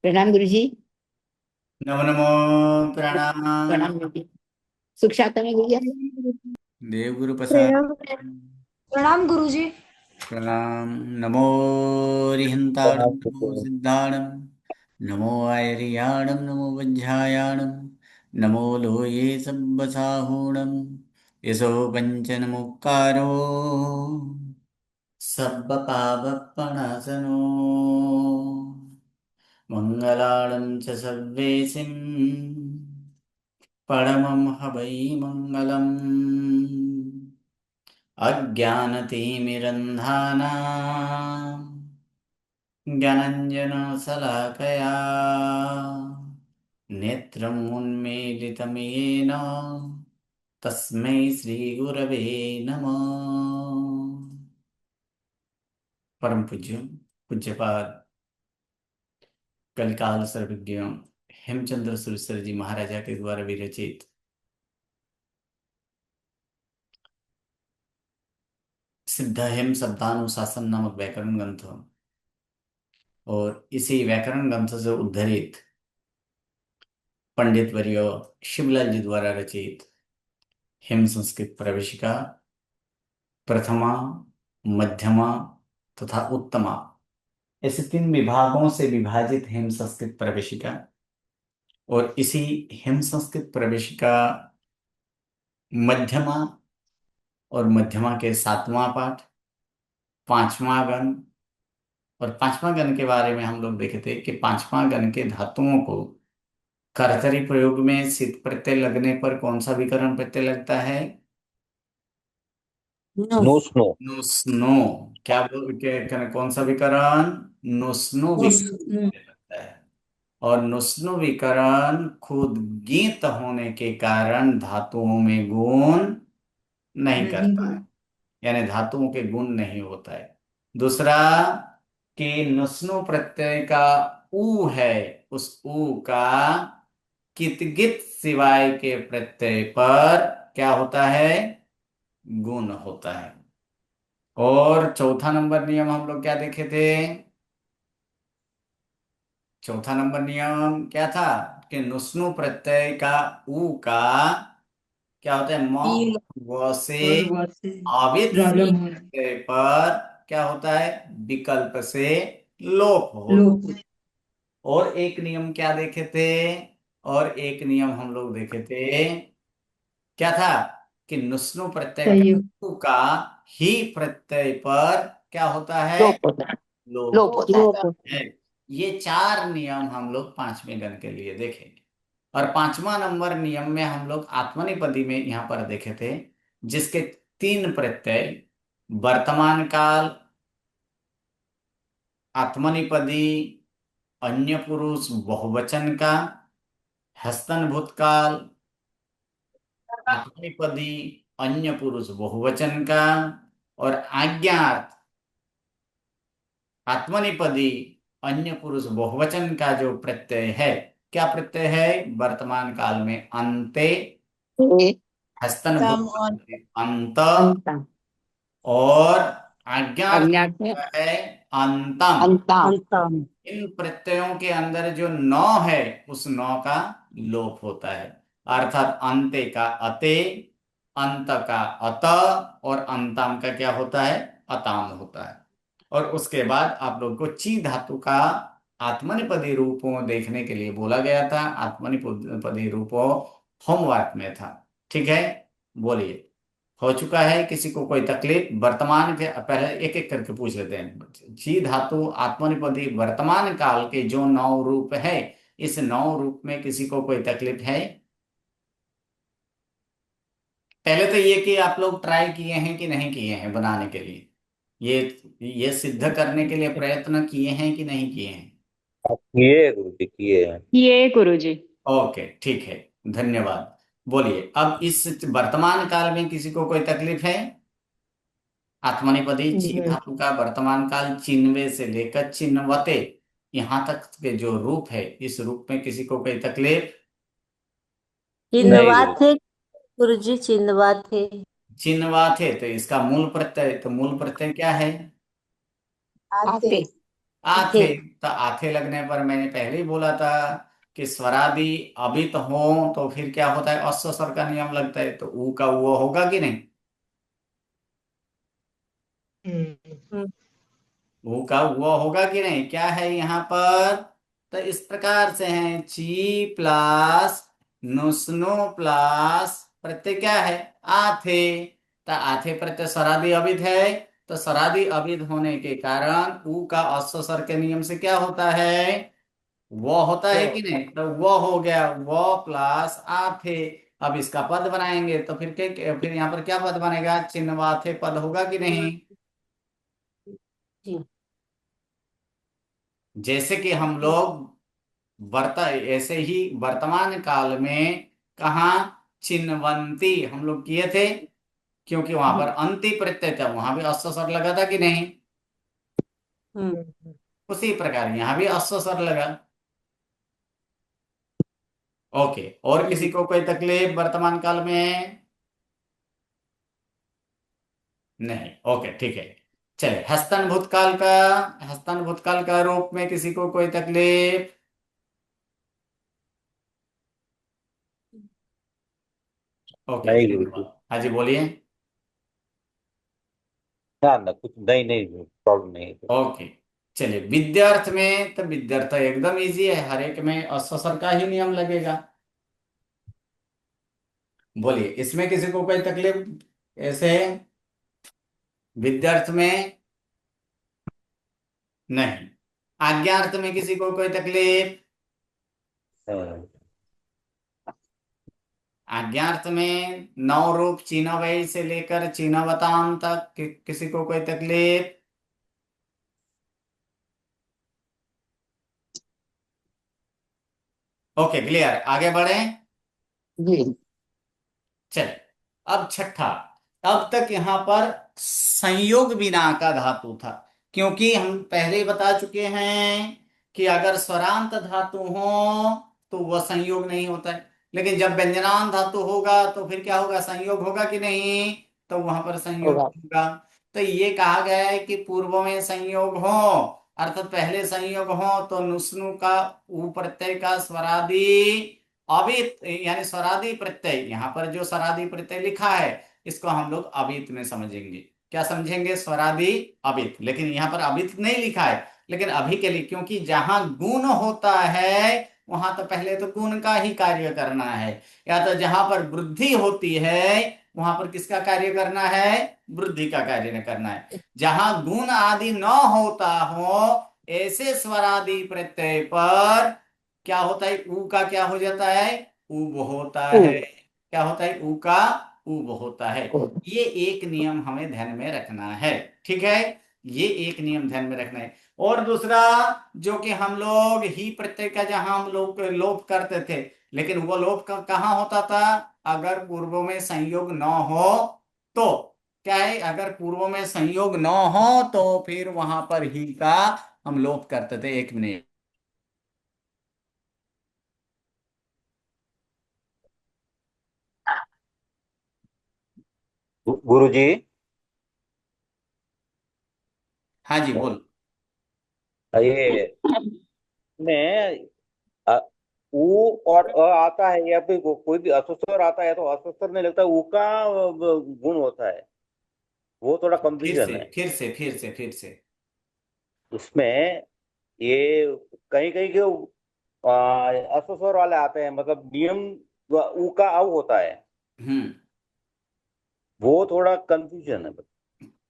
प्रणाम गुरु जी। नमो नमो। प्रणाम। प्रणाम गुरु जी। सुख शांति में गुरु जी। देवगुरु प्रसाद। प्रणाम। प्रणाम गुरुजी। प्रणाम। नमो रिहंताणं नमो सिद्धाणं नमो आयर्याणं नमो वज्झायाणं नमो लोये सब्बसाहूणं यशो पञ्चनमुक्कारो सब्बपापप्पणासनो मङ्गलानं च सर्वेसिं परमं हवै मङ्गलम् अज्ञानतिमिरन्धानाम् ज्ञानञ्जनशलाकया नेत्रम् उन्मीलितं येन तस्मै श्रीगुरवे नमः। परम पूज्य पूज्यपाद कलिकाल सर्वज्ञ हेमचंद्र सुरेश्वर जी महाराजा के द्वारा विरचित सिद्ध हेम शब्दानुशासन नामक व्याकरण ग्रंथ और इसी व्याकरण ग्रंथ से उद्धरित पंडित वर्य शिवलाल जी द्वारा रचित हेम संस्कृत प्रवेशिका प्रथमा, मध्यमा तथा उत्तमा, ऐसे तीन विभागों से विभाजित हेम संस्कृत प्रवेशिका और इसी हेम संस्कृत प्रवेशिका मध्यमा और मध्यमा के सातवां पाठ, पांचवा गण। और पांचवा गण के बारे में हम लोग देखे थे कि पांचवा गण के धातुओं को कर्तरी प्रयोग में सित प्रत्यय लगने पर कौन सा विकरण प्रत्यय लगता है? नो। नो। नुस्नो। कौन सा विकरण? नुस्नु उस विकरण लगता है। और नुस्नु विकरण खुद गीत होने के कारण धातुओं में गुण नहीं नहीं करता हो। है, यानी धातुओं के गुण नहीं होता है। दूसरा कि नुस्नु प्रत्यय का ऊ है, उस ऊ का कित गित सिवाय के प्रत्यय पर क्या होता है? गुण होता है। और चौथा नंबर नियम हम लोग क्या देखे थे? चौथा नंबर नियम क्या था? कि नुस्नु प्रत्यय का ऊ का क्या होता है? म ई व से और व से आवित प्रॉब्लम हो। प्रत्यय पर क्या होता है? विकल्प से लोप होता। लोग और एक नियम क्या देखे थे? और एक नियम हम लोग देखे थे, क्या था? कि नुस्नु प्रत्यय चाहिए। का ऊ का ही प्रत्यय पर क्या होता है? लोप होता है। लोप लोप होता है। लोग है। ये चार नियम हम लोग पांचवें गण के लिए देखेंगे। और पांचवा नंबर नियम में हम लोग आत्मनेपदी में यहां पर देखे थे, जिसके तीन प्रत्यय वर्तमान काल, आत्मनेपदी, अन्य पुरुष बहुवचन का, हस्तन भूतकाल, आत्मनेपदी, अन्य पुरुष बहुवचन का, और आज्ञार्थ, आत्मनेपदी, अन्य पुरुष बहुवचन का जो प्रत्यय है, क्या प्रत्यय है? वर्तमान काल में अन्ते, ये हस्तन कम और भूतकाल में अंत, अंता। और आज्ञार्थ अज्ञात में है अंतम। अंता। अंतम। इन प्रत्ययों के अंदर जो नौ है, उस नौ का लोप होता है। अर्थात अंते का अते, अंत का अत, और अंतम का क्या होता है? अताम होता है। और उसके बाद आप लोग को ची धातु का आत्मनेपदी रूपों देखने के लिए बोला गया था। आत्मनेपदी रूपों होमवर्क में था। ठीक है, बोलिए। हो चुका है? किसी को कोई तकलीफ? वर्तमान के पहले एक एक करके पूछ लेते हैं। ची धातु आत्मनेपदी वर्तमान काल के जो नौ रूप है, इस नौ रूप में किसी को कोई तकलीफ है? पहले तो ये कि आप लोग ट्राई किए हैं कि नहीं किए हैं बनाने के लिए, ये सिद्ध करने के लिए प्रयत्न किए हैं कि नहीं किए हैं? किए गुरु जी किए हैं। ये गुरु जी। ओके, ठीक है, धन्यवाद। बोलिए, अब इस वर्तमान काल में किसी को कोई तकलीफ है? आत्मनेपदी ची नहीं। धातु का वर्तमान काल चिन्हवे से लेकर चिन्हवते यहां तक के जो रूप है, इस रूप में किसी को कोई तकलीफ? नहीं चिन्हवा गुरु थे गुरुजी, चिन्हवा थे। चिन्हवा थे तो इसका मूल प्रत्यय, तो मूल प्रत्यय क्या है? आते। आते। आथे। थे। तो आथे लगने पर मैंने पहले ही बोला था कि स्वरादि अबित हो तो फिर क्या होता है, अश्व स्वर का नियम लगता है, तो ऊ का वो होगा कि नहीं? हम्म। ऊ का वो होगा कि नहीं? क्या है यहाँ पर? तो इस प्रकार से है, ची प्लस नुस्नु प्लस प्रत्यय क्या है? आथे। तो आथे प्रत्यय स्वरादि अभिध है, तो स्वरादि अभिध होने के कारण ऊ का अश्व स्वर के नियम से क्या होता है? वो होता है कि नहीं? तो वो हो गया, वो प्लस आथे। अब इसका पद बनाएंगे तो फिर यहाँ पर क्या पद बनेगा? चिन्हवाथे पद होगा कि नहीं? जी। जैसे कि हम लोग ऐसे ही वर्तमान काल में कहा चिन्हवंती हम लोग किए थे, क्योंकि वहां पर अंति प्रत्यय था, वहां भी अश्व स्वर लगा था कि नहीं? हम्म। उसी प्रकार यहाँ भी अश्व स्वर लगा। ओके, और जी। किसी को कोई तकलीफ वर्तमान काल में? नहीं, ओके ठीक है। चलिए, हस्तन भूतकाल का रूप में किसी को कोई तकलीफ? ओके, नहीं गुरुजी। धन्यवाद। हाँ जी, बोलिए। ना ना कुछ नहीं, नहीं प्रॉब्लम नहीं है। ओके, चलिए, विद्यार्थ में तो विद्यार्थ एकदम इजी है, हर एक में अस्वर का ही नियम लगेगा। बोलिए, इसमें किसी को कोई तकलीफ ऐसे? विद्यार्थ में नहीं। आज्ञार्थ में किसी को कोई तकलीफ? हाँ, आज्ञार्थ में नौ रूप चिन्हवै से लेकर चिन्हवताम तक किसी को कोई तकलीफ? ओके, क्लियर, आगे बढ़े। जी। चलिए, अब छठा। अब तक यहां पर संयोग बिना का धातु था, क्योंकि हम पहले ही बता चुके हैं कि अगर स्वरांत धातु हो तो वह संयोग नहीं होता है, लेकिन जब व्यंजनांत धातु होगा तो फिर क्या होगा? संयोग होगा कि नहीं? तो वहां पर संयोग होगा। होगा। तो ये कहा गया है कि पूर्व में संयोग हो, अर्थात पहले संयोग हो, तो नुस्नु का ऊ प्रत्यय का स्वरादि अवित यानी स्वरादि प्रत्यय, यहाँ पर जो स्वरादि प्रत्यय लिखा है इसको हम लोग अवित में समझेंगे। क्या समझेंगे? स्वरादि अवित। लेकिन यहाँ पर अवित नहीं लिखा है, लेकिन अभी के लिए, क्योंकि जहां गुण होता है वहां तो पहले तो गुण का ही कार्य करना है, या तो जहां पर वृद्धि होती है वहां पर किसका कार्य करना है? वृद्धि का कार्य करना है। जहां गुण आदि न होता हो ऐसे स्वरादि प्रत्यय पर क्या होता है? ऊ का क्या हो जाता है? उब होता ओ, है। क्या होता है? ऊ का उब होता है। ओ, ये एक नियम हमें ध्यान में रखना है, ठीक है? ये एक नियम ध्यान में रखना है। और दूसरा, जो कि हम लोग ही प्रत्यय का जहां हम लोग लोप करते थे, लेकिन वो लोप कहाँ होता था? अगर पूर्व में संयोग न हो तो। क्या है? अगर पूर्व में संयोग न हो तो फिर वहां पर ही का हम लोप करते थे। एक मिनट। गुरुजी। हाँ जी, बोल। ये में अ, ऊ और आता है, या फिर कोई भी अस्वर आता है तो अस्वर नहीं लगता, ऊ का गुण होता है, वो थोड़ा कंफ्यूजन है फिर से। उसमें। ये कहीं कहीं के अस्वर वाले आते हैं, मतलब नियम ऊ का औ होता है, हम्म। वो थोड़ा कंफ्यूजन है।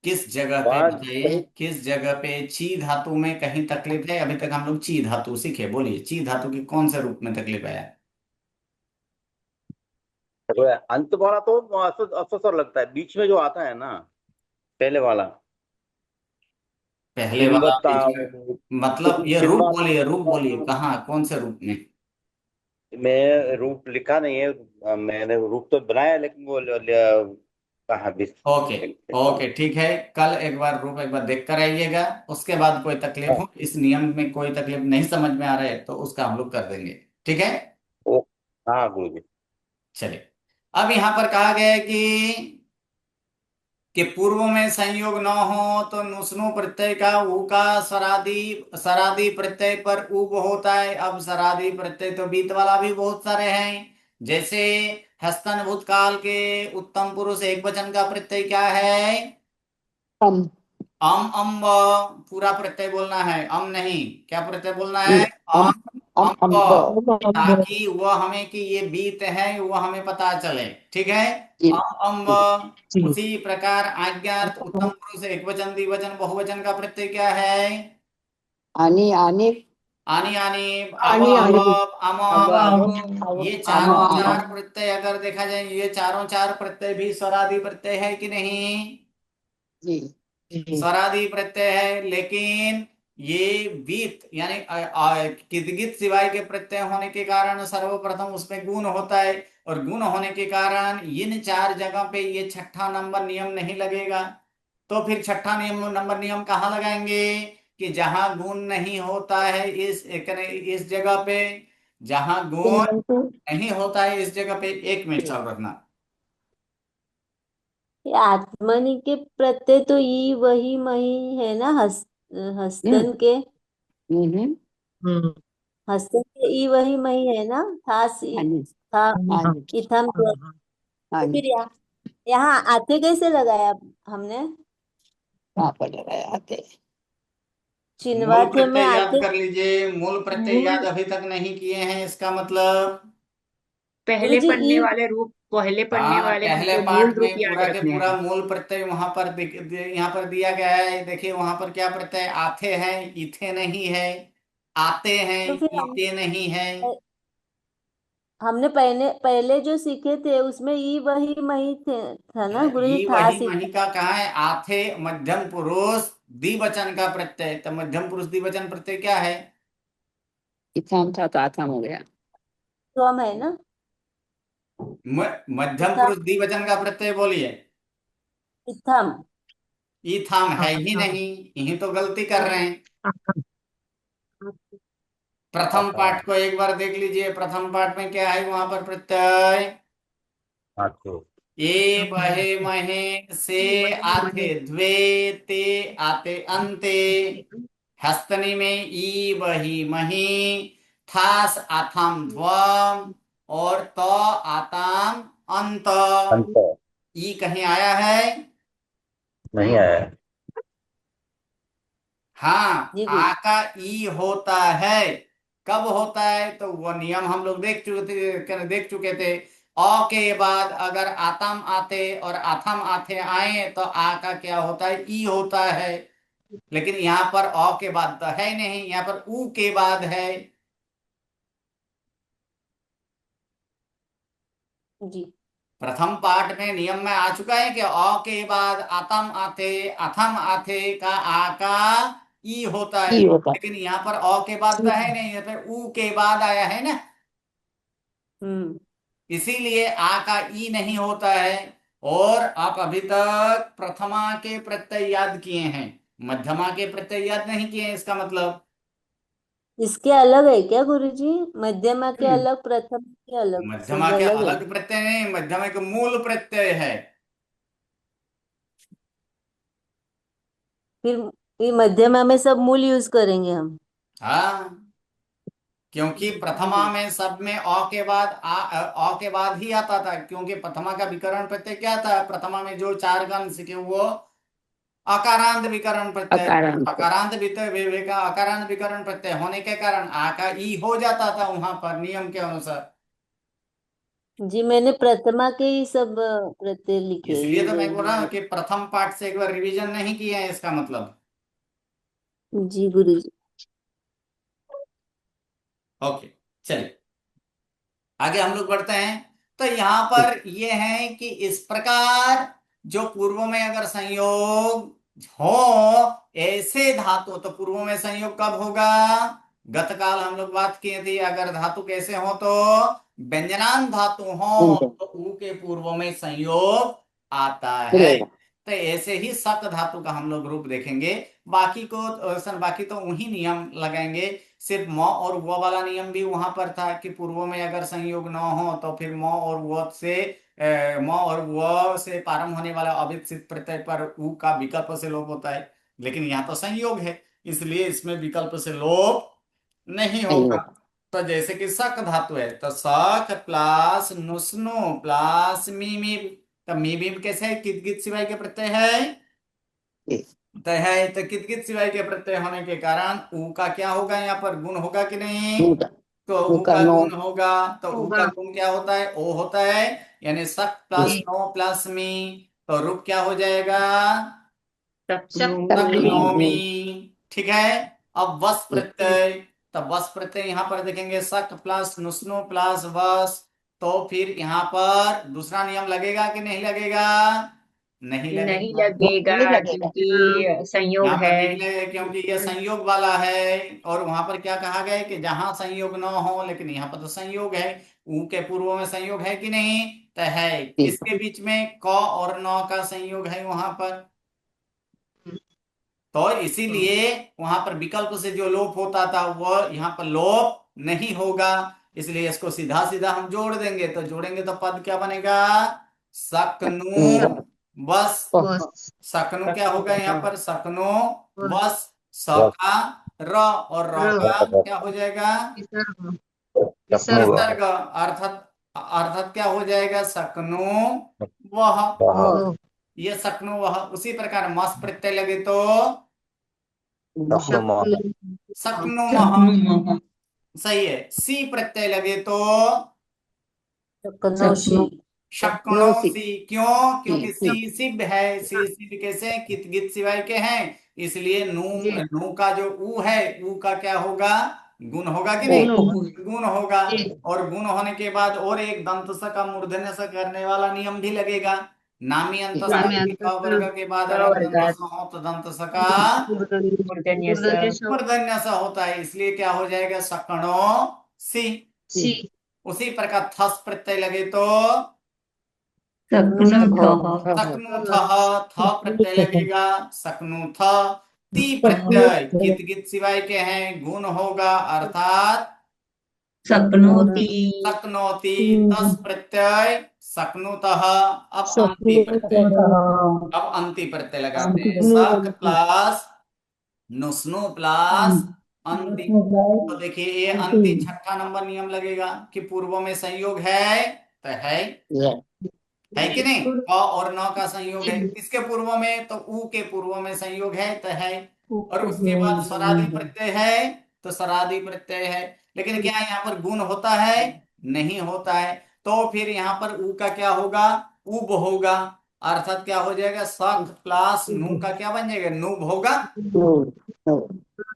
किस जगह पे वहां बताइए, किस जगह पे ची धातु में कहीं तकलीफ है? अभी तक हम लोग ची धातु सीखे, बोलिए ची धातु की कौन से रूप में तकलीफ है? अंत वाला तो अस्वर लगता है, बीच में जो आता है ना, पहले वाला पहले वाला चिन्वता बीच में, मतलब ये रूप चिन्वा बोलिए, रूप बोलिए, कहाँ कौन से रूप में? में रूप लिखा नहीं है। मैंने रूप तो बनाया, लेकिन वो कहाँ भी ओके, ओके ठीक है, कल एक बार रूप एक बार देख कर आइएगा, उसके बाद कोई तकलीफ हाँ, हो, इस नियम में कोई तकलीफ नहीं समझ में आ रहा है तो उसका हम लोग कर देंगे, ठीक है? ओ, हाँ गुरु जी। चलिए, अब यहां पर कहा गया है कि कि पूर्व में संयोग न हो तो नुस्नु प्रत्यय का ऊ का सरादी सरादी प्रत्यय पर उब होता है। अब सरादी प्रत्यय तो बीत वाला भी बहुत सारे हैं। जैसे हस्तन भूतकाल के उत्तम पुरुष एक वचन का प्रत्यय क्या है? अम अम्ब। पूरा प्रत्यय बोलना है, अम नहीं। क्या प्रत्यय बोलना ये है? अम अम्ब। अम्ब ताकि वह हमें कि ये बीत है वह हमें पता चले। ठीक है। जी अम्ब। जी उसी प्रकार आज्ञार्थ उत्तम पुरुष एक वचन द्विवचन बहुवचन का प्रत्यय क्या है? आनी आने आनी आनी, अब आनी अब, आनी अम अब अब। अब ये आमो चारों आमो चार प्रत्यय अगर देखा जाए, ये चारों चार प्रत्यय भी स्वरादि प्रत्यय है कि नहीं? जी जी स्वरादि प्रत्यय है। लेकिन ये वीत यानी किदगित सिवाय के प्रत्यय होने के कारण सर्वप्रथम उसमें गुण होता है, और गुण होने के कारण इन चार जगह पे ये छठा नंबर नियम नहीं लगेगा। तो फिर छठा नियम कहाँ लगाएंगे? कि जहां गुण नहीं होता है इस जगह पे, जहां गुण किंतु नहीं होता है इस जगह पे। एक मिनट चालू रखना। ये आत्मनि के प्रत्यय तो ई वही मही है ना, हम्म हस्तन के हम्म हस्तन के ई वही मही है ना, आनी था आनी इथम के। तो आनी फिर यहाँ आते कैसे लगाया हमने? वहां पर लगाए आते मूल चिन्वाथे में प्रत्यय याद आते कर लीजिए। मूल प्रत्यय मूल। याद अभी तक नहीं किए हैं, इसका मतलब। गुरु पहले जी ई पढ़ने वाले रूप, पहले पढ़ने हाँ, वाले पहले वो मूल पाठ रूप में याद पूरा के रखने पूरा हैं। मूल प्रत्यय वहां पर यहाँ पर दिया गया है। देखिए वहां पर क्या प्रत्यय आथे हैं, इथे नहीं है। आते हैं, तो फिर इते नहीं है। हमने पहले पहले जो सीखे थे उसमें ई वही मही थे, था ना गुरु जी, ये था वही सीखा। मही का कहा है? आथे मध्यम पुरुष द्विवचन का प्रत्यय। तो मध्यम पुरुष द्विवचन प्रत्यय क्या है? इथाम था तो आथाम हो गया। तो हम है ना, मध्यम इथम पुरुष द्विवचन का प्रत्यय बोलिए। इथम। ईथाम है ही नहीं, यही तो गलती कर रहे हैं। प्रथम आता पाठ को एक बार देख लीजिए। प्रथम पाठ में क्या है वहां पर प्रत्यय? आते ए बहे महे से आते द्वे ते आते अंते। हस्तनी में ई बही मही, थास आथाम ध्वम, और तो आताम अंत। अंत ई कहीं आया है? नहीं आया है। हाँ, जी गुरु। आ का ई होता है। कब होता है? तो वो नियम हम लोग देख चुके थे। अ के बाद अगर आतम आते और आथम आते आए तो आ का क्या होता है? ई होता है। लेकिन यहाँ पर अ के बाद तो है नहीं, यहाँ पर ऊ के बाद है। जी प्रथम पाठ में नियम में आ चुका है कि अ के बाद आतम आते अथम आते का आ का ई होता है। ई होता लेकिन यहाँ पर अ के बाद तो है नहीं, यहाँ पर ऊ के बाद आया है ना। हम्म। इसीलिए आ का ई नहीं होता है। और आप अभी तक प्रथमा के प्रत्यय याद किए हैं, मध्यमा के प्रत्यय याद नहीं किए हैं। इसका मतलब इसके अलग है क्या गुरु जी? मध्यमा के हम्म, अलग, प्रथम के अलग, मध्यमा सब के अलग है? अलग प्रत्यय नहीं, मध्यमा एक मूल प्रत्यय है। फिर ये मध्यमा में सब मूल यूज करेंगे हम? हाँ, क्योंकि प्रथमा में सब में अ के बाद ही आता था। क्योंकि प्रथमा का विकरण प्रत्यय क्या था? प्रथमा में जो चार गण सीखे वो अकारांत विकरण प्रत्यय। अकारांत अकारांत का अकारांत विकरण प्रत्यय होने के कारण आ का ई हो जाता था वहां पर नियम के अनुसार। जी मैंने प्रथमा के ही सब प्रत्यय लिखे, इसलिए ई तो मैं बोल रहा वही। हूँ कि प्रथम पाठ से एक बार रिवीजन नहीं किया है, इसका मतलब। जी गुरु जी। ओके, चलिए आगे हम लोग बढ़ते हैं। तो यहाँ पर ये है कि इस प्रकार जो पूर्व में अगर संयोग हो ऐसे धातु, तो पूर्व में संयोग कब होगा? गतकाल हम लोग बात किए थे। अगर धातु कैसे हो तो व्यंजनान धातु हो तो ऊ के पूर्व में संयोग आता है। मिलेगा। तो ऐसे ही सक धातु का हम लोग रूप देखेंगे। बाकी बाकी तो वही नियम लगाएंगे। सिर्फ म और वो वाला नियम भी वहां पर था कि पूर्व में अगर संयोग न हो तो फिर म और वो से म और व से प्रारंभ होने वाला अविकसित प्रत्यय पर उ का विकल्प से लोप होता है, लेकिन यहाँ तो संयोग है, इसलिए इसमें विकल्प से लोप नहीं होगा। तो जैसे कि शक धातु है, तो शक प्लस नुस्नु प्लस मीम, तो मीम कैसे है, कित गित सिवाय के प्रत्यय है, तो है, तो कित गित सिवाय के प्रत्यय होने के कारण उ का क्या होगा, यहाँ पर गुण होगा कि नहीं, तो उ का गुण होगा। तो उ का गुण क्या होता है, ओ होता है, यानी शक प्लस नो प्लस मी, तो रूप क्या हो जाएगा, शक्नोमी। ठीक है। अब वस प्रत्यय, तब वस प्रत्यय यहाँ पर देखेंगे शक प्लस नुस्नु प्लस वस, तो फिर यहाँ पर दूसरा नियम लगेगा कि नहीं लगेगा, नहीं नहीं लगेगा, लगेगा क्योंकि संयोग यहाँ पर है। नहीं लगेगा क्योंकि यह संयोग वाला है, और वहां पर क्या कहा गया है कि जहां संयोग न हो, लेकिन यहाँ पर तो संयोग है, ऊ के पूर्व में संयोग है कि नहीं, तो है, किसके बीच में, क और न का संयोग है वहां पर, तो इसीलिए वहां पर विकल्प से जो लोप होता था वह यहाँ पर लोप नहीं होगा, इसलिए इसको सीधा सीधा हम जोड़ देंगे, तो जोड़ेंगे तो पद क्या बनेगा, सकनु बस, सकनु क्या होगा यहाँ पर, सकनु बस, स का र और र का क्या हो जाएगा, विसर्ग, अर्थात अर्थात क्या हो जाएगा, सकनु वह, ये सकनु वह। उसी प्रकार मस प्रत्यय लगे तो शक्नुमः, सही है। सी प्रत्यय लगे तो शक्नोसी, क्यों, क्योंकि सी सिब है, सी सिब कैसे, कित गित सिवाय के हैं, इसलिए नू, नू का जो ऊ है, ऊ का क्या होगा, गुण होगा कि नहीं, गुण होगा, और गुण होने के बाद और एक दंत स का मूर्धन्य स करने वाला नियम भी लगेगा, नामी अंत वर्ग के बाद अगर दंत स हो तो दंत स का मूर्धन्य स। मूर्धन्य स होता है, इसलिए क्या हो जाएगा, सकणो सी। उसी प्रकार थस प्रत्यय लगे तो सक्नुथः, थ प्रत्यय लगेगा, सक्नुथ। ती प्रत्यय कित गित सिवाय के हैं, गुण होगा, अर्थात शक्नोति। सक्नोति। तस प्रत्यय सक्नुतः। अब अंति प्रत्यय, अब अंति प्रत्यय लगाते हैं, सक प्लस नुस्नु प्लस अंति, तो देखिए ये अंति छठा नंबर नियम लगेगा कि पूर्व में संयोग है, तो है कि नहीं, क और न का संयोग है, किसके पूर्व में, तो ऊ के पूर्व में संयोग है, तो है, और उसके बाद स्वरादि प्रत्यय है, तो स्वरादि प्रत्यय है, लेकिन क्या यहाँ पर गुण होता है, नहीं होता है, तो फिर यहाँ पर ऊ का क्या होगा, उब होगा, अर्थात क्या हो जाएगा, सक प्लस नू का क्या बन जाएगा, नुब होगा,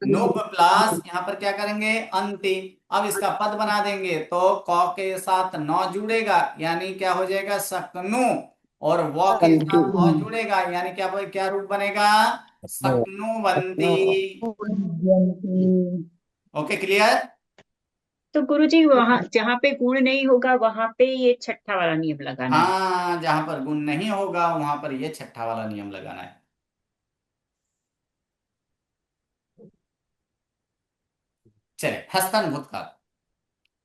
नुब प्लस यहाँ पर क्या करेंगे, अंति। अब इसका पद बना देंगे, तो क के साथ न जुड़ेगा, यानी क्या हो जाएगा, सकनु, और व के साथ अ जुड़ेगा, यानी क्या क्या रूप बनेगा, सकनुवंती। Okay, clear. तो गुरुजी वहां जहाँ पे गुण नहीं होगा वहां पे ये छठा वाला नियम लगाना है। हाँ, जहां पर गुण नहीं होगा वहां पर ये छठा वाला नियम लगाना है। चलिए, हस्तन भूतकाल।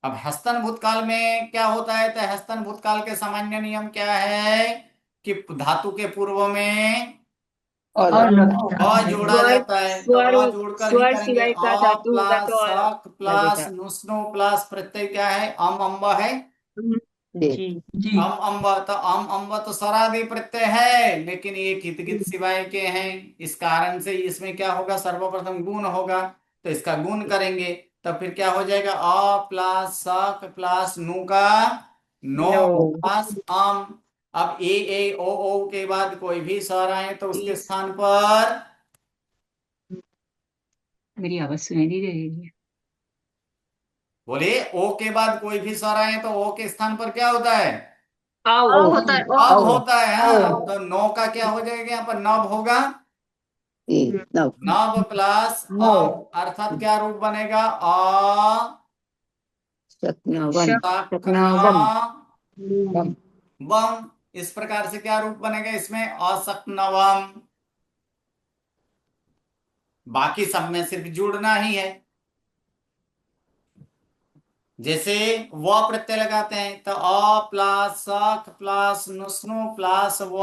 अब हस्तन भूतकाल में क्या होता है, तो हस्तन भूतकाल के सामान्य नियम क्या है कि धातु के पूर्व में और अ जोड़ा जाता है, तो स्वर अ जोड़कर ही स्वर करेंगे, सिवाय का अ धातु होगा प्लस तो सक प्लस लगेगा। नुस्नु प्लस प्रत्यय क्या है, अम्ब है, जी। अम्ब, तो अम्ब तो स्वरादि प्रत्यय है, लेकिन ये कित गित सिवाय के हैं, इस कारण से इसमें क्या होगा, सर्वप्रथम गुण होगा, तो इसका गुण करेंगे, तो फिर क्या हो जाएगा, अ प्लस सक प्लस नु का नो प्लस अम। अब ए ओ के बाद कोई भी स्वर आए तो उसके स्थान पर, मेरी आवाज सुनाई नहीं दे रही है। बोलिए, ओ के बाद कोई भी स्वर आए तो ओ के स्थान पर क्या होता है, आओ होता है अब होता है। हाँ, तो नो का क्या हो जाएगा, यहाँ पर नब होगा, नब प्लस अम, अर्थात क्या रूप बनेगा, वम। इस प्रकार से क्या रूप बनेगा इसमें, असक्नवम। बाकी सब में सिर्फ जुड़ना ही है। जैसे व प्रत्यय लगाते हैं तो अ प्लस सक प्लस नुस्नु प्लस व,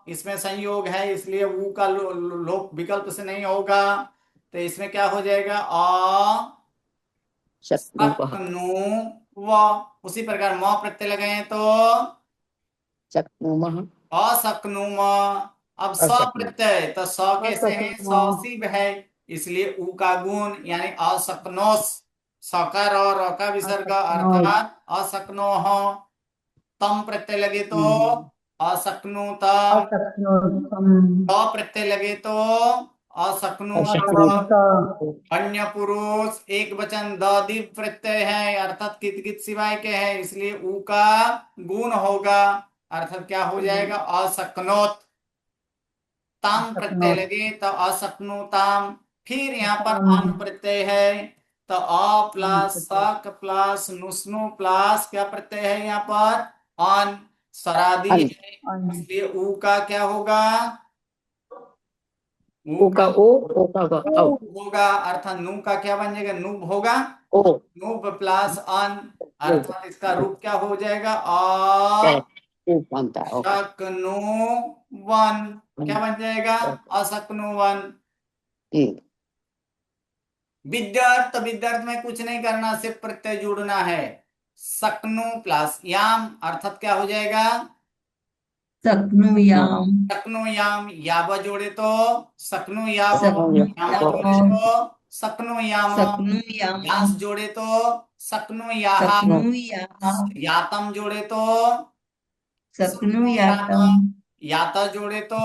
इसमें संयोग है इसलिए ऊ का लोप विकल्प से नहीं होगा, तो इसमें क्या हो जाएगा अ शक्नुवः सक्नु व। उसी प्रकार म प्रत्यय लगाए तो शक्नुमः असक्नुम। अब स अशक्नुमः प्रत्यय तो स कैसे है, सौसिब है, इसलिए उ का गुण यानी असक्नोस, सकार और र का विसर्ग अर्थात असक्नो हो। तम प्रत्यय लगे तो असक्नुतम, त प्रत्यय लगे तो असक्नुत। अन्य पुरुष एक वचन द दीप प्रत्यय है अर्थात कित कित सिवाय के है, इसलिए उ का गुण होगा अर्थात क्या हो जाएगा असक्नोत। ताम प्रत्यय लगे तो असक्नुताम। फिर यहाँ पर अन प्रत्यय है तो अ प्लस सक प्लस नुस्नु प्लस क्या प्रत्यय है यहाँ पर अन, सरादी अन है, इसलिए उ का क्या होगा, उ ओ का का ओ ओ का ग औ होगा अर्थात नु का क्या बन जाएगा, नुब होगा, ओ नुब प्लस अन ओ अर्थात इसका रूप क्या हो जाएगा अ ओ बनता है ओके शकनु वन, क्या बन जाएगा अशक्नु वन। ठीक विद्यार्थ, विद्यार्थ में कुछ नहीं करना सिर्फ प्रत्यय जोड़ना है, सक्नु प्लस याम अर्थात क्या हो जाएगा सक्नुयाम, सक्नु याम, याब जोड़े तो सक्नु याब, याम जोड़े सक्नुयाम, तो सक्नु याम, सक्नुयाम, यास जोड़े तो सक्नु याहा, सक्नुयाम, यातम जोड़े तो सक्नु सक्नुयातम, यातम, याता जोड़े तो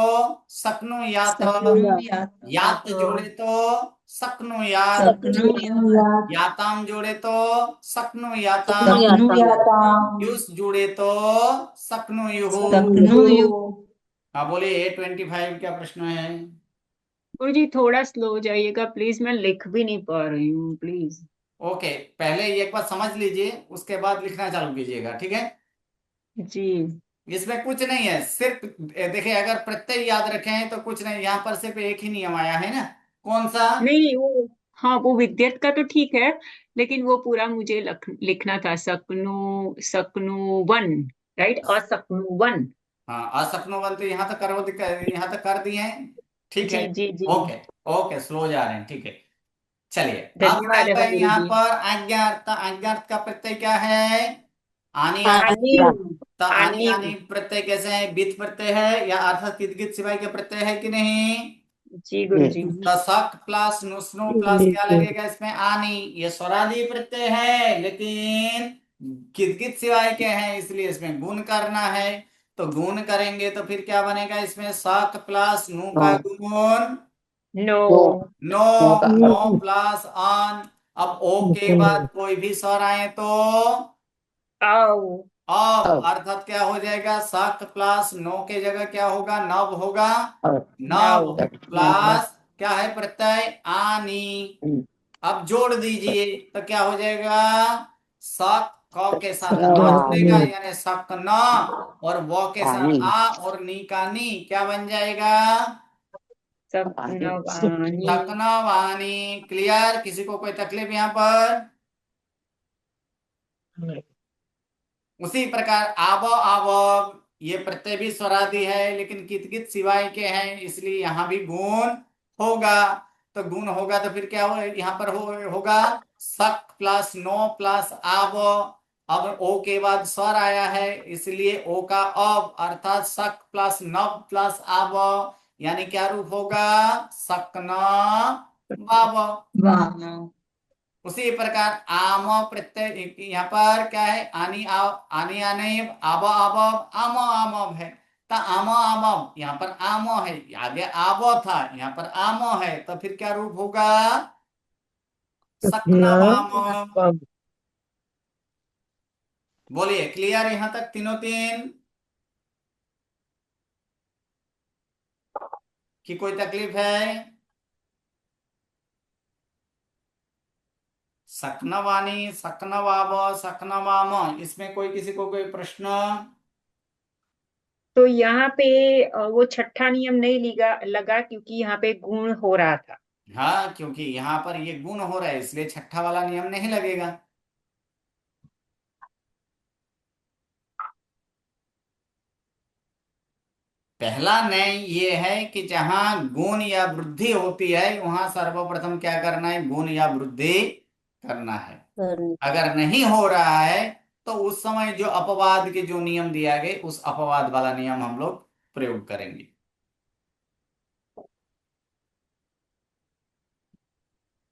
सक्नु यात, यात सक्नुयात, जोड़े तो सक्नु यात, सक्नुयात, याताम जोड़े तो सक्नु याताम, सक्नुयाताम, युस जुड़े तो सक्नु युहु। सक्नुयु। हाँ बोलिए A25 क्या प्रश्न है। गुरु जी थोड़ा स्लो हो जाइएगा प्लीज, मैं लिख भी नहीं पा रही हूँ प्लीज। ओके, पहले एक बार समझ लीजिए उसके बाद लिखना चालू कीजिएगा, ठीक है। जी इसमें कुछ नहीं है, सिर्फ देखिए अगर प्रत्यय याद रखें तो कुछ नहीं, यहाँ पर सिर्फ एक ही नियम आया है ना, कौन सा। नहीं वो, हाँ वो विद्यत का तो ठीक है, लेकिन वो पूरा मुझे लिखना था सकनु, सकनु वन, राइट, और सकनु वन। हाँ असक्नोवन तो यहाँ तक यहाँ तक कर दिए हैं, ठीक है। जी जी जी, ओके, ओके स्लो जा रहे हैं, ठीक है। चलिए अब धन्यवाद कहते है हैं गुरु यहाँ जी। पर आज्ञार्थ, आज्ञार्थ का प्रत्यय क्या है, आनी आनी। आनी, तो आनी आनी, आनी प्रत्यय कैसे है, बीत प्रत्यय है या अर्थात कित कित सिवाय के प्रत्यय है कि नहीं। जी गुरु जी। तो सक प्लस नुस्नु प्लस क्या लगेगा इसमें आनी, ये स्वरादि प्रत्यय है लेकिन कित कित सिवाय के हैं इसलिए इसमें गुण करना है। तो गुण करेंगे तो फिर क्या बनेगा इसमें सक प्लस नु का गुण नो, नो, नो प्लस आन। अब ओ के बाद कोई भी स्वर आए तो आओ, अब अर्थात क्या हो जाएगा, सक प्लस नो के जगह क्या होगा, नव होगा, नाउ, नव प्लस क्या है प्रत्यय आनी। अब जोड़ दीजिए तो क्या हो जाएगा, सक क के साथ आ जुड़ेगा यानी सक न, और वो के साथ आ और नी का नी क्या बन जाएगा सपनवानी। सकनवानी। क्लियर, किसी को कोई तकलीफ यहाँ पर। उसी प्रकार आव आवब, ये प्रत्यय भी स्वरादि है लेकिन कित कित सिवाय के हैं इसलिए यहाँ भी गुण होगा। तो गुण होगा तो फिर क्या हो यहाँ पर होगा सक प्लस नो प्लस आव। अब ओ के बाद स्वर आया है इसलिए ओ का अब अर्थात सक प्लस नव प्लस आव, यानी क्या रूप होगा सकना बाव। वाह, उसी प्रकार आम प्रत्यय यहाँ पर क्या है, आनी आव आनी आने आब आब आम आम है। तो आम आम यहाँ पर आम है, आगे आब था यहाँ पर आम है, तो फिर क्या रूप होगा सकनवाम। बोलिए क्लियर यहाँ तक तीनों तीन की कोई तकलीफ है। सकनवानी सकनवाब सकनवाम, इसमें कोई किसी को कोई प्रश्न। तो यहाँ पे वो छठा नियम नहीं लगा क्योंकि यहाँ पे गुण हो रहा था। हाँ क्योंकि यहाँ पर ये गुण हो रहा है इसलिए छठा वाला नियम नहीं लगेगा। पहला नय ये है कि जहां गुण या वृद्धि होती है वहां सर्वप्रथम क्या करना है, गुण या वृद्धि करना है। करनी। अगर नहीं हो रहा है तो उस समय जो अपवाद के जो नियम दिया गए उस अपवाद वाला नियम हम लोग प्रयोग करेंगे।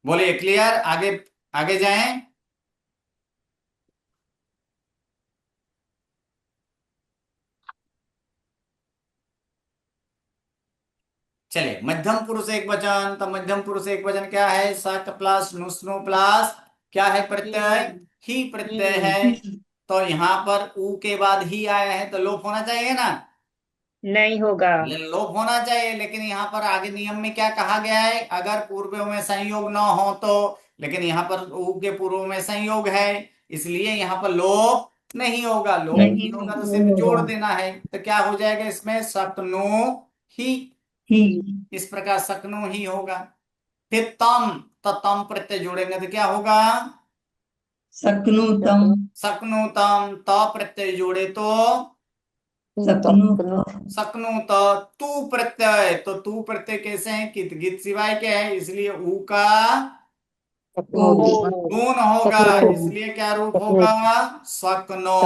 बोलिए क्लियर, आगे आगे जाएं। चलिए मध्यम पुरुष एक वचन, तो मध्यम पुरुष एक वचन क्या है, सक प्लस नुस्नु प्लस क्या है, प्रत्यय ही प्रत्यय है। तो यहां पर ऊ के बाद ही आया है तो लोप होना चाहिए ना, नहीं होगा। लोप होना चाहिए। लेकिन यहाँ पर आगे नियम में क्या कहा गया है, अगर पूर्व में संयोग ना हो तो, लेकिन यहाँ पर ऊ के पूर्व में संयोग है इसलिए यहाँ पर लोप नहीं होगा। लोप नहीं होगा तो सिर्फ जोड़ देना है, तो क्या हो जाएगा इसमें, सकनो ही। इस प्रकार सकनो ही होगा। फिर तम, तो तम प्रत्यय जोड़ेंगे तो क्या होगा, शक्नुतम। सकनुतम। त प्रत्यय जोड़े तो शक्नुत। सकनु। तो तू प्रत्यय, तो तू प्रत्यय कैसे है, कित गित सिवाय के है इसलिए ऊ का ओ। गुण होगा, इसलिए क्या रूप होगा, सकनो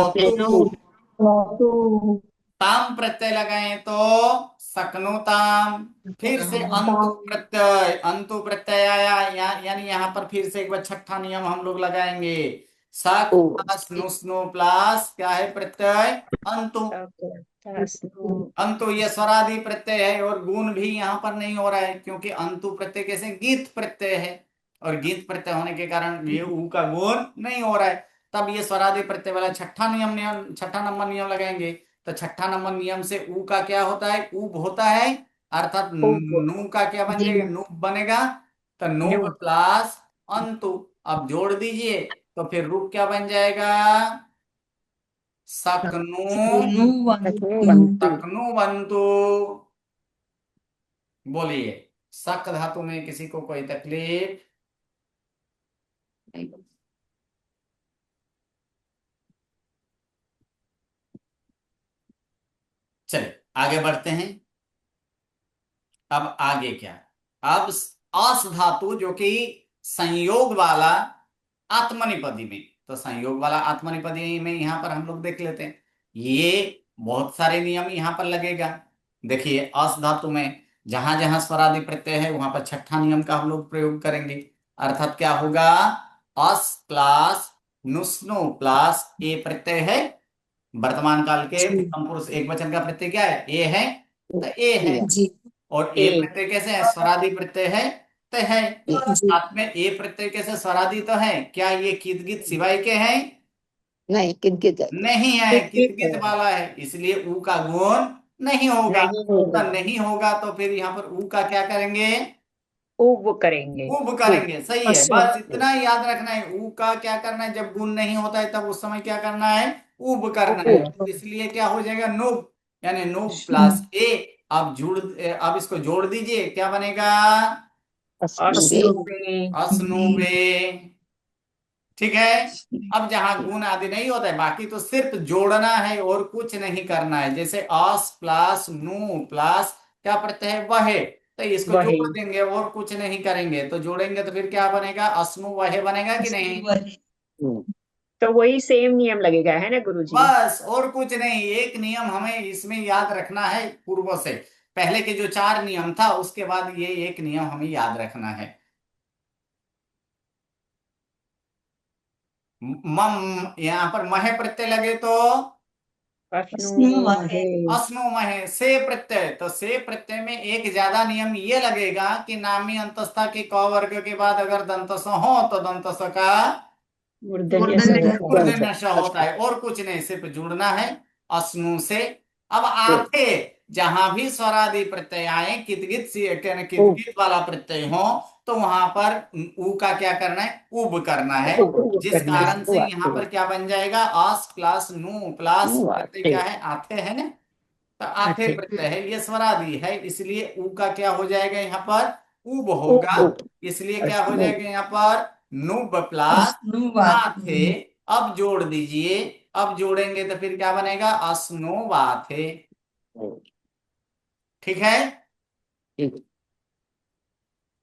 तू। ताम प्रत्यय लगाए तो सकनुताम। फिर से अंतु प्रत्यय, अंतु प्रत्यय आया यानी यहाँ पर फिर से एक बार छठा नियम हम लोग लगाएंगे, सक प्लस नुस्नु प्लस क्या है प्रत्यय अंतु। अंतु ये स्वरादि प्रत्यय है और गुण भी यहाँ पर नहीं हो रहा है क्योंकि अंतु प्रत्यय कैसे, गीत प्रत्यय है और गीत प्रत्यय होने के कारण ये ऊ का गुण नहीं हो रहा है। तब ये स्वरादि प्रत्यय वाला छठा नंबर नियम लगाएंगे। तो छठा नंबर नियम से ऊ का क्या होता है, ऊब होता है, अर्थात नू का क्या बन जाएगा, नूब बनेगा। तो नूब प्लस अंतु, अब जोड़ दीजिए तो फिर रूप क्या बन जाएगा, सकनु सकनु बंतु। बोलिए, सक धातु में किसी को कोई तकलीफ, चलिए आगे बढ़ते हैं। अब आगे क्या, अब अस धातु जो कि संयोग वाला आत्मनिपदी में, तो संयोग वाला आत्मनिपदी में यहां पर हम लोग देख लेते हैं, ये बहुत सारे नियम यहां पर लगेगा। देखिए अस धातु में जहां जहां स्वरादि प्रत्यय है वहां पर छठा नियम का हम लोग प्रयोग करेंगे, अर्थात क्या होगा, अस प्लस नुस्नु प्लस ए प्रत्यय है, वर्तमान काल के प्रथम पुरुष एक वचन का प्रत्यय क्या है, ए है, तो ए है। और ए प्रत्यय कैसे है, स्वरादि प्रत्यय है, तो है। साथ में ए प्रत्यय कैसे स्वरादि तो है, क्या ये कित गित सिवाय के हैं, नहीं किनकित है। नहीं है, कित गित वाला है इसलिए ऊ का गुण नहीं होगा। तो नहीं होगा तो फिर यहाँ पर ऊ का क्या करेंगे, उब करेंगे। उब करेंगे, सही है। बस इतना ही याद रखना है, ऊ का क्या करना है, जब गुण नहीं होता है तब उस समय क्या करना है, उब करना है। तो इसलिए क्या हो जाएगा, नुब, यानी नुब प्लस ए। अब इसको जोड़ दीजिए क्या बनेगा, असनुबे। ठीक है। अब जहां गुण आदि नहीं होता है बाकी तो सिर्फ जोड़ना है और कुछ नहीं करना है, जैसे अस प्लस नु प्लस क्या प्रत्यय है, वह, तो इसको वही। जोड़ देंगे और कुछ नहीं करेंगे। तो जोड़ेंगे तो फिर क्या बनेगा, अस्नु वह बनेगा कि नहीं, तो वही सेम नियम लगेगा है ना गुरुजी। बस और कुछ नहीं। एक नियम हमें इसमें याद रखना है पूर्व से, पहले के जो चार नियम था उसके बाद ये एक नियम हमें याद रखना है। मम यहाँ पर मह प्रत्यय लगे तो अश्नु महे, से प्रत्यय, तो से प्रत्यय में एक ज्यादा नियम ये लगेगा कि नामी अंतस्था के क वर्ग के बाद अगर दंतस हो तो दंतस का मूर्धन्य ष होता है और कुछ नहीं, सिर्फ जुड़ना है अश्नु से। अब आते जहां भी स्वरादि प्रत्यय आए, कितगित कितगित वाला प्रत्यय हो तो वहां पर ऊ का क्या करना है, उब करना है, जिस कारण से यहाँ पर क्या बन जाएगा, अस प्लस नु प्लस प्रत्यय क्या है, आते है ना, तो आते प्रत्यय है, ये स्वरादि है इसलिए ऊ का क्या हो जाएगा यहाँ पर, उब होगा। इसलिए क्या हो जाएगा यहाँ पर, नुब प्लस आथे। अब जोड़ दीजिए, अब जोड़ेंगे तो फिर क्या बनेगा, अस्नो वाथे। ठीक है। ठीक।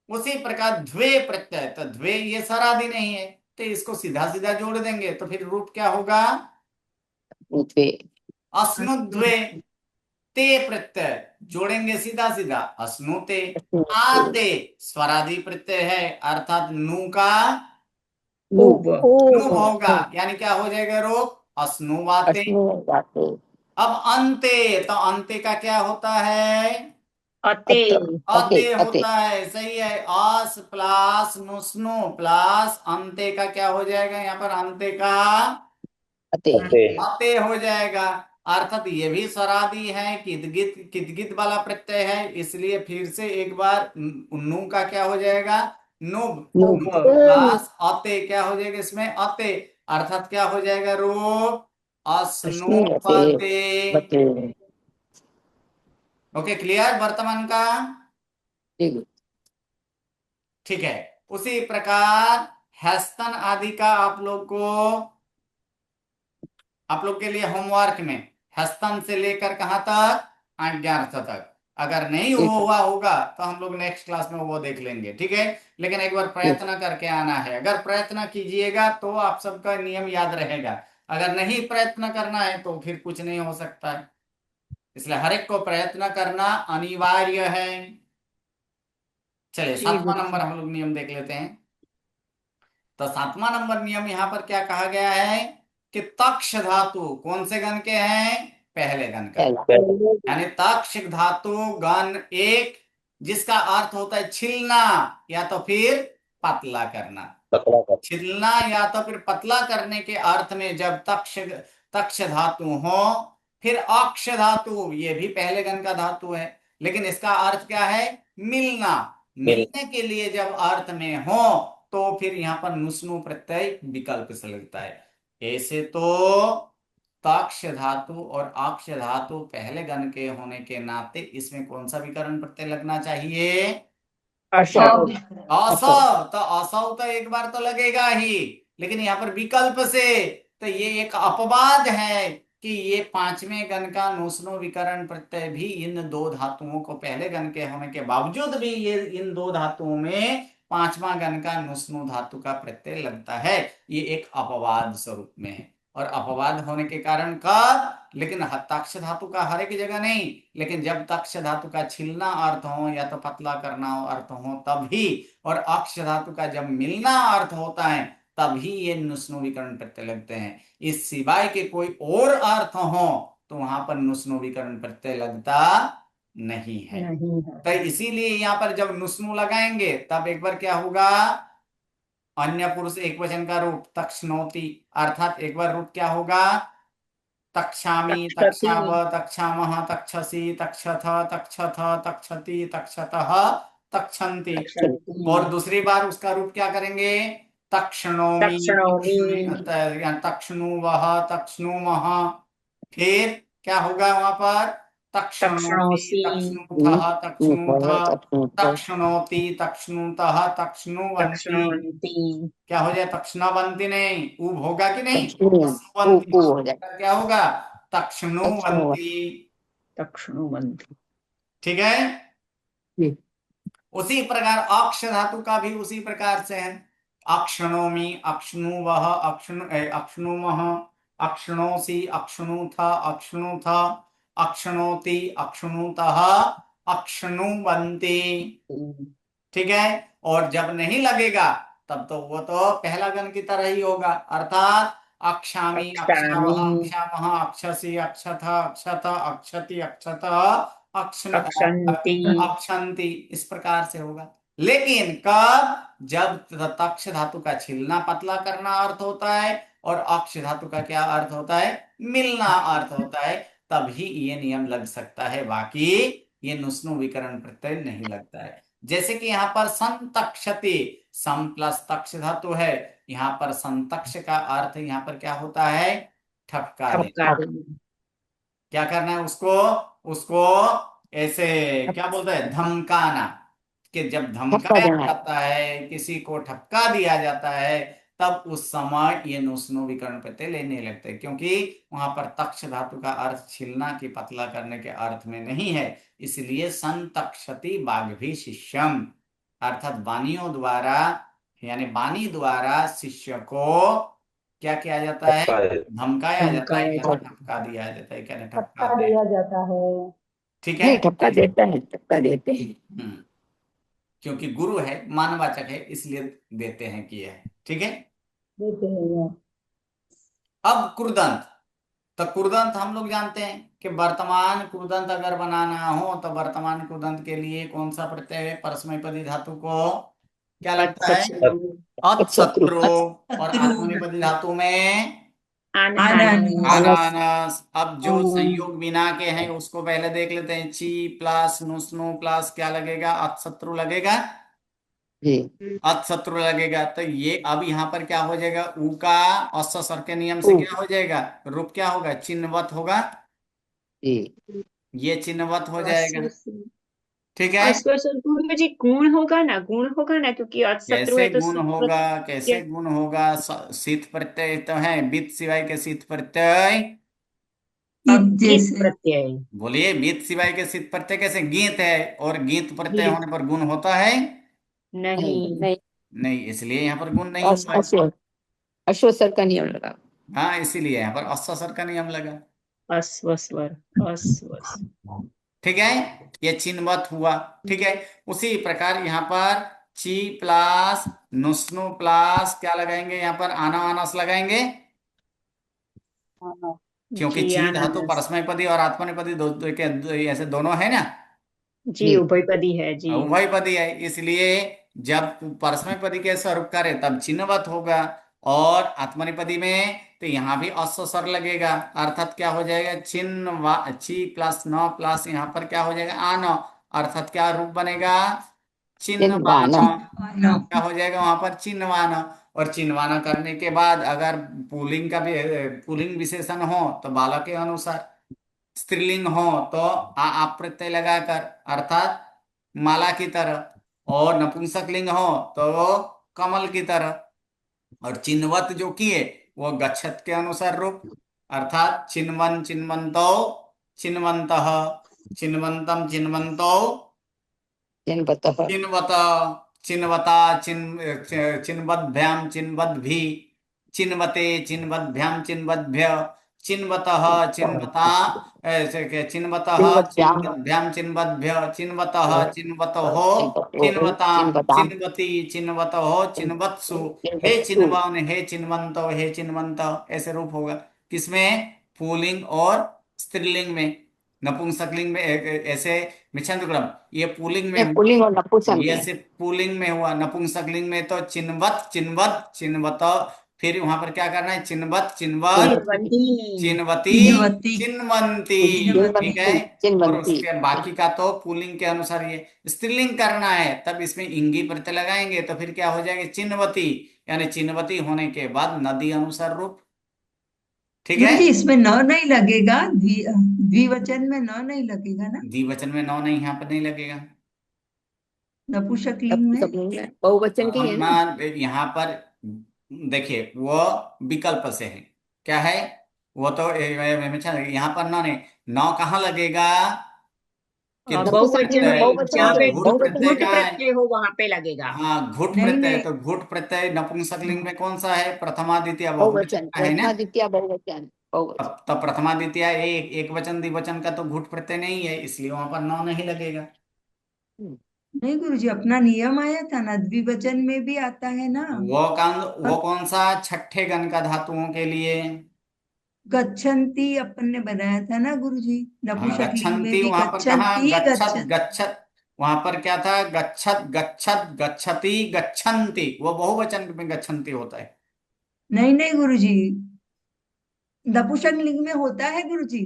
उसी प्रकार द्वे प्रत्यय, तो द्वे ये सरादी नहीं है, तो इसको सीधा सीधा जोड़ देंगे तो फिर रूप क्या होगा? ऊते। अस्नुद्वे। ते प्रत्यय जोड़ेंगे सीधा सीधा, अस्नुते। अश्नुते। आते स्वरादि प्रत्यय है, अर्थात नु का नु। उव। नु नु। होगा, नु। यानी क्या हो जाएगा रूप? अस्नुवाते। अश्नुवाते। अब अंते, तो अंते का क्या होता है? अते। अत। अते। अते अते। होता है, सही है। आस प्लस नुस्नु प्लस अंते का क्या हो जाएगा यहाँ पर? अंते का अते। अते। अते हो जाएगा। अर्थात ये भी स्वरादि है, किदगित किदगित वाला प्रत्यय है, इसलिए फिर से एक बार नु का क्या हो जाएगा? नुब। नु। उव। प्लस अते क्या हो जाएगा इसमें? अते। अर्थात क्या हो जाएगा रूप? अश्नुवते। अस्नुवते। वते। ओके, क्लियर वर्तमान का? ठीक। ठीक है। उसी प्रकार हस्तन आदि का आप लोग के लिए होमवर्क में हस्तन से लेकर कहां तक? आज्ञार्थ तक। अगर नहीं ठीक है। हुआ होगा तो हम लोग नेक्स्ट क्लास में वो देख लेंगे, ठीक है। लेकिन एक बार ठीक। प्रयत्न करके आना है, अगर प्रयत्न कीजिएगा तो आप सबका नियम याद रहेगा, अगर नहीं प्रयत्न करना है तो फिर कुछ नहीं हो सकता है। इसलिए हर एक को प्रयत्न करना अनिवार्य है। चलिए जी 7वां नंबर गुरुजी। हम लोग नियम देख लेते हैं। तो 7वां नंबर नियम यहां पर क्या कहा गया है कि तक्ष धातु कौन से गण के हैं? पहले गण का। पहला। यानी तक्ष धातु गण एक, जिसका अर्थ होता है छिलना या तो फिर पतला करना। पतला कर। छिलना या तो फिर पतला करने के अर्थ में जब तक्ष तक्ष धातु हो, फिर अक्ष धातु ये भी पहले गण का धातु है, लेकिन इसका अर्थ क्या है? मिलना। मिल। मिलने के लिए जब अर्थ में हो तो फिर यहां पर नुस्नु प्रत्यय विकल्प से लगता है। ऐसे तो तक्ष धातु और अक्ष धातु पहले गण के होने के नाते इसमें कौन सा विकरण प्रत्यय लगना चाहिए? असौ। असौ। असौ। तो असौ तो एक बार तो लगेगा ही, लेकिन यहाँ पर विकल्प से, तो ये एक अपवाद है कि ये पांचवें गण का नूसनो विकरण प्रत्यय भी इन दो धातुओं को पहले गण के होने के बावजूद भी ये इन दो धातुओं में पांचवा गण का नुस्नु धातु का प्रत्यय लगता है। ये एक अपवाद स्वरूप में है, और अपवाद होने के कारण कब? लेकिन तक्ष धातु का हर एक जगह नहीं, लेकिन जब तक्ष धातु का छिलना अर्थ हो या तो पतला करना हो अर्थ हो तभी, और अक्ष धातु का जब मिलना अर्थ होता है तभी ये नुस्नु विकरण प्रत्यय लगते हैं। इस सिवाय के कोई और अर्थ हो तो वहां पर नुस्नु विकरण प्रत्यय लगता नहीं है। नहीं तो है। इसीलिए यहाँ पर जब नुस्नु लगाएंगे तब एक बार क्या होगा? अन्य पुरुष एक वचन का रूप तक्ष्णोति, अर्थात एक बार रूप क्या होगा? तक्षामि तक्षति। तक्षाव तक्षामः तक्षसि तक्षथ तक्षथ तक्षति तक्षतः तक्षन्ति। तक्षन्ति। और दूसरी बार उसका रूप क्या करेंगे? तक्षणोमि तक्षणोमि। तक्षणुवः तक्षणुमः। फिर क्या होगा वहां पर? तक्षणोति तक्षणोसि। तक्षणुथः तक्षणुथ तक्षणोत। तक्षणोति तक्षणुतः तक्षणुवन्ति। तक्षणोन्ति। क्या हो जाए? तक्षणवंती नहीं, उब होगा कि नहीं? तक्षणु। तक्षणुवंती। ऊ हो जाए। क्या होगा? तक्षणु। तक्षणुवंती। तक्षणुवन्ति। ठीक है। ठीक। उसी प्रकार अक्ष धातु का भी उसी प्रकार से है। अक्षणोमि अक्षणुवः अक्षणुमः अक्षणोसि अक्षणुथ अक्षणुथ अक्षणोति अक्षणुतः अक्षणुवन्ति। ठीक है। और जब नहीं लगेगा तब तो वो तो पहला गण की तरह ही होगा, अर्थात अक्षामि अक्षामि। अक्षावः अक्षामः अक्षसि अक्षथ अक्षत अक्षति अक्षत अक्षण अक्षन्ति। अक्षन्ति, इस प्रकार से होगा। लेकिन कब? जब तक्ष धातु का छिलना पतला करना अर्थ होता है और अक्ष धातु का क्या अर्थ होता है? मिलना अर्थ होता है, तभी ये नियम लग सकता है, बाकी ये नुस्नु विकरण प्रत्यय नहीं लगता है। जैसे कि यहाँ पर संतक्षति, सम प्लस तक्ष धातु है, यहाँ पर संतक्ष का अर्थ यहाँ पर क्या होता है? ठपका दे। ठपका देना। क्या करना है उसको? उसको ऐसे क्या बोलते हैं? धमकाना। कि जब ठपका धमकाया देना है। जाता है, किसी को ठपका दिया जाता है, तब उस समय ये नुस्नु विकर्ण प्रत्यय लेने लगते हैं, क्योंकि वहां पर तक्ष धातु का अर्थ छिलना की पतला करने के अर्थ में नहीं है। इसलिए संतक्षति बाघभी शिष्यम, अर्थात वाणियों द्वारा, यानी वाणी द्वारा शिष्य को क्या किया जाता है? धमकाया जाता है, धमकाया क्या जाता ठपका दिया जाता है, क्या ठपका ठपकाते हैं। दिया जाता है। ठीक है। नहीं, ठपका देता है, ठपका देते हैं। हम्म, क्योंकि गुरु है, मानवाचक है, इसलिए देते हैं कि यह, ठीक है। देते हैं यह। अब कुर्दंत, तो कुर्दंत हम लोग जानते हैं कि वर्तमान कुर्दंत अगर बनाना हो तो वर्तमान कुर्दंत के लिए कौन सा प्रत्यय है? परस्मैपदी धातु को क्या लगता है? अत्सत्रू, अत्सत्रो। और आत्मनेपदी धातु में आनानी। अनानास। अब जो संयोग बिना के हैं उसको पहले देख लेते हैं। ची प्लस नुस्नु प्लस क्या लगेगा? अत्सत्रू लगेगा, जी। अत्सत्रू लगेगा। तो ये अब यहाँ पर क्या हो जाएगा? ऊ का अस सर के नियम से ऊ। क्या हो जाएगा? रूप क्या होगा? चिन्हवत होगा। जी। ये चिन्हवत हो जाएगा, अश्वसु, ठीक है। अश्वसु गुरु जी गुण होगा ना, गुण होगा ना, क्योंकि अत्सत्रू कैसे है तो गुण सुत होगा? कैसे प्रत्यय। गुण होगा? शीत प्रत्यय तो है, बीत सिवाय के शीत प्रत्यय। अब ईद गीत जैसे। प्रत्यय। बोलिए, बीत सिवाय के शीत प्रत्यय कैसे? गीत है, और गीत प्रत्यय गीत होने पर गुण होता है नहीं। नहीं, नहीं, इसलिए यहाँ पर गुण नहीं हुआ है। अश्व, अश्व सर का नियम लगा। हाँ, इसीलिए यहाँ पर अस्सर का नियम लगा, अस्वस्वर, अस्वस। ठीक है। ये चिन्हवत हुआ, ठीक है। उसी प्रकार यहाँ पर ची प्लस नुस्नु प्लस क्या लगाएंगे? यहाँ पर आना आनस लगाएंगे, क्योंकि जी ची धातु अनानस, परस्मैपदी और आत्मनेपदी ऐसे दोनों है ना, जी उभयपदी है जी। उभयपदी है। इसलिए जब परस्मैपदी के स्वरूप करे तब चिन्हवत होगा, और आत्मनेपदी में तो यहाँ भी अस्सर लगेगा, अर्थात क्या हो जाएगा? चिन्ह ची प्लस न प्लस यहाँ पर क्या हो जाएगा? आन, अर्थात क्या रूप बनेगा? चिन्हवान। चिन्हवान। क्या हो जाएगा वहां पर? चिन्हवान। और चिन्हवान करने के बाद अगर पुल्लिंग का भी पुल्लिंग विशेषण हो तो बालक के अनुसार, स्त्रीलिंग हो तो आप प्रत्यय लगाकर, अर्थात माला की तरह, और नपुंसक लिंग हो तो कमल की तरह। और चिन्हवत जो किए वो गच्छत के अनुसार रूप, अर्थात चिन्वन चिन्वंतो चिन्वंतः, चिन्वंतम चिन्वंतो चिन्हवतः। चिन्वत, चिन्वता चिन्वद्भ्याम चिन्वद्भि, चिन्वते चिन्वद्भ्याम चिन्वद्भ्य, चिन्वतः चिन्वता चिन्वतः चिन्हवत्याम, चिन्वद्भ्याम चिन्वद्भ्य, चिन्वतः चिन्वतोः चिन्हवतो, चिन्वताम चिन्हवताम, चिन्वती चिन्वतोः चिन्वत्सु। हे चिन्हवत्सु। चिन्वान, हे चिन्वंतो, हे चिन्वंत, ऐसे रूप होगा। किसमें? पुल्लिंग और स्त्रीलिंग में। नपुंसकलिंग में ऐसे मिच्छन्तक्रम, ये पुल्लिंग में ये हुआ, पुल्लिंग और नपुंसक ये है। सिर्फ पुल्लिंग में हुआ। नपुंसकलिंग में तो चिन्वत चिन्वत चिन्वत, फिर वहां पर क्या करना है? चिन्वत चिन्वत चिन्वती, चिन्वती चिन्हवती। चिन्वंती, ठीक है। चिन्हवती, और चिन्हवती। उसके बाकी का तो पुल्लिंग के अनुसार। ये स्त्रीलिंग करना है तब इसमें इंगी प्रत्यय लगाएंगे, तो फिर क्या हो जाएगा? चिन्हवती, यानी चिन्हवती होने के बाद नदी अनुसार रूप, ठीक है। गुरु जी इसमें न नहीं लगेगा, द्विवचन में न नहीं लगेगा ना, द्विवचन में नौ नहीं, यहाँ पर नहीं लगेगा। नपुंसक लिंग में। नपुंसक लिंग में बहुवचन की है ना। यहाँ पर देखिए वो विकल्प से है, क्या है वो तो यहाँ पर ना नहीं, नौ कहाँ लगेगा? कि घुट नपुंसक लिंग में प्रत्यय, बहुवचन जहाँ की पे है, घुट बहुवचन प्रत्यय घुट की है। कहाँ है? प्रत्यय हो वहां पे लगेगा। हाँ, घुट नहीं प्रत्यय, नहीं। तो घुट प्रत्यय नपुंसक लिंग में कौन सा है? प्रथमा द्वितीय बहुवचन बहुवचन, का है ना। प्रथमा द्वितीय बहुवचन, बहुवचन। तब प्रथमा द्वितीय एक वचन द्विवचन का तो घुट प्रत्यय नहीं है, इसलिए वहां पर नौ नहीं लगेगा। नहीं गुरु जी, अपना नियम आया था ना, द्विवचन में भी आता है ना। वो कौन सा? छठे गण का धातुओं के लिए। गच्छन्ति अपन ने बनाया था ना गुरु जी, हाँ, नपुंसक लिंग में गच्छन्ति भी वहां पर कहा? गच्छन्ति गच्छत गच्छन्ति। गच्छत, वहां पर क्या था? गच्छत गच्छत गच्छति गच्छन्ति, वो बहुवचन में गच्छन्ति होता है। नहीं नहीं गुरु जी, नपुंसक लिंग में होता है गुरु जी।